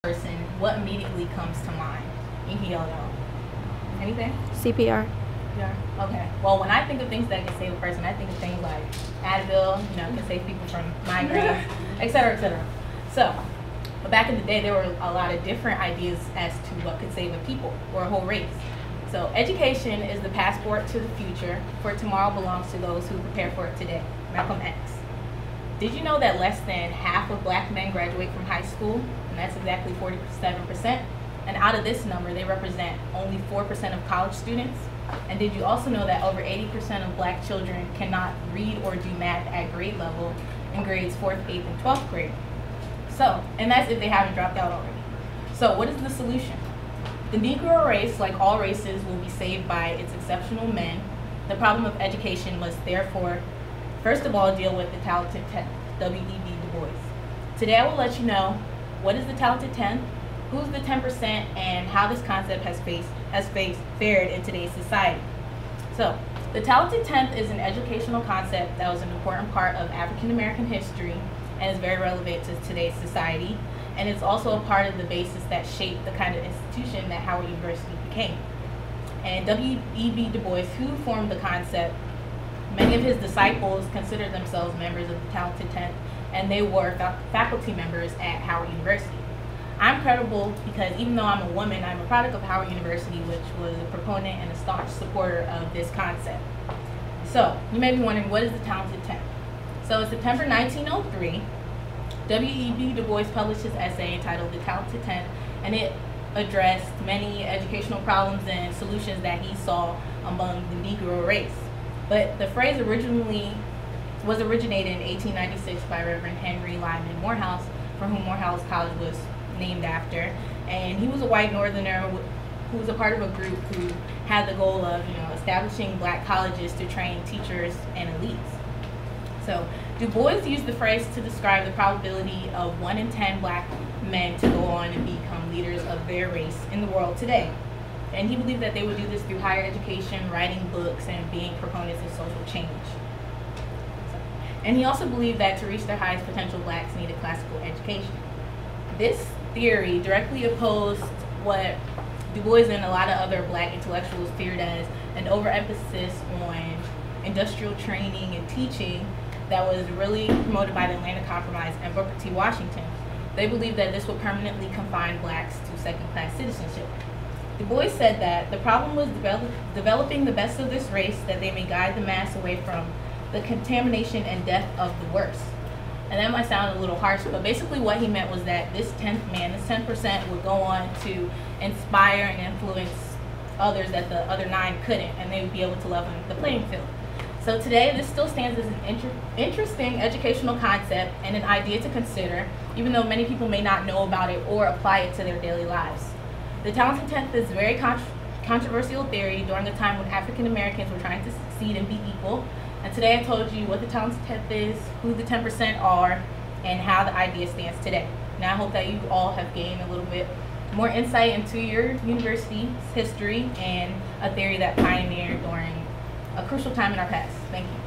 person, what immediately comes to mind? You can yell it out. Anything? CPR. Yeah. Okay. Well, when I think of things that can save a person, I think of things like Advil, can save people from migraines, et cetera, et cetera. So, but back in the day, there were a lot of different ideas as to what could save a people or a whole race. So, education is the passport to the future, for tomorrow belongs to those who prepare for it today. Malcolm X. Did you know that less than half of black men graduate from high school? And that's exactly 47%. And out of this number, they represent only 4% of college students. And did you also know that over 80% of black children cannot read or do math at grade level in grades 4th, 8th, and 12th grade? So, and that's if they haven't dropped out already. So what is the solution? The Negro race, like all races, will be saved by its exceptional men. The problem of education must therefore, first of all, deal with the talented 10th, W.E.B. Du Bois. Today I will let you know what is the talented 10th, who's the 10%, and how this concept has fared in today's society. So, the talented 10th is an educational concept that was an important part of African American history and is very relevant to today's society. And it's also a part of the basis that shaped the kind of institution that Howard University became. And W.E.B. Du Bois, who formed the concept, many of his disciples considered themselves members of the talented 10th, and they were faculty members at Howard University. I'm credible because even though I'm a woman, I'm a product of Howard University, which was a proponent and a staunch supporter of this concept. So, you may be wondering, what is the talented 10th? So, in September 1903, W.E.B. Du Bois published his essay entitled The Talented 10th, and it addressed many educational problems and solutions that he saw among the Negro race. But the phrase was originated in 1896 by Reverend Henry Lyman Morehouse, for whom Morehouse College was named after, and he was a white northerner who was a part of a group who had the goal of establishing black colleges to train teachers and elites. So Du Bois used the phrase to describe the probability of 1 in 10 black men to go on and become leaders of their race in the world today. And he believed that they would do this through higher education, writing books, and being proponents of social change. And he also believed that to reach their highest potential, blacks needed classical education. This theory directly opposed what Du Bois and a lot of other black intellectuals feared as an overemphasis on industrial training and teaching that was really promoted by the Atlanta Compromise and Booker T. Washington. They believed that this would permanently confine blacks to second-class citizenship. Du Bois said that the problem was developing the best of this race, that they may guide the mass away from the contamination and death of the worst. And that might sound a little harsh, but basically what he meant was that this 10th man, this 10%, would go on to inspire and influence others that the other 9 couldn't, and they would be able to level the playing field. So today, this still stands as an interesting educational concept and an idea to consider, even though many people may not know about it or apply it to their daily lives. The talented 10th is a very controversial theory during a time when African Americans were trying to succeed and be equal. And today I told you what the talented 10th is, who the 10% are, and how the idea stands today. Now I hope that you all have gained a little bit more insight into your university's history and a theory that pioneered during a crucial time in our past. Thank you.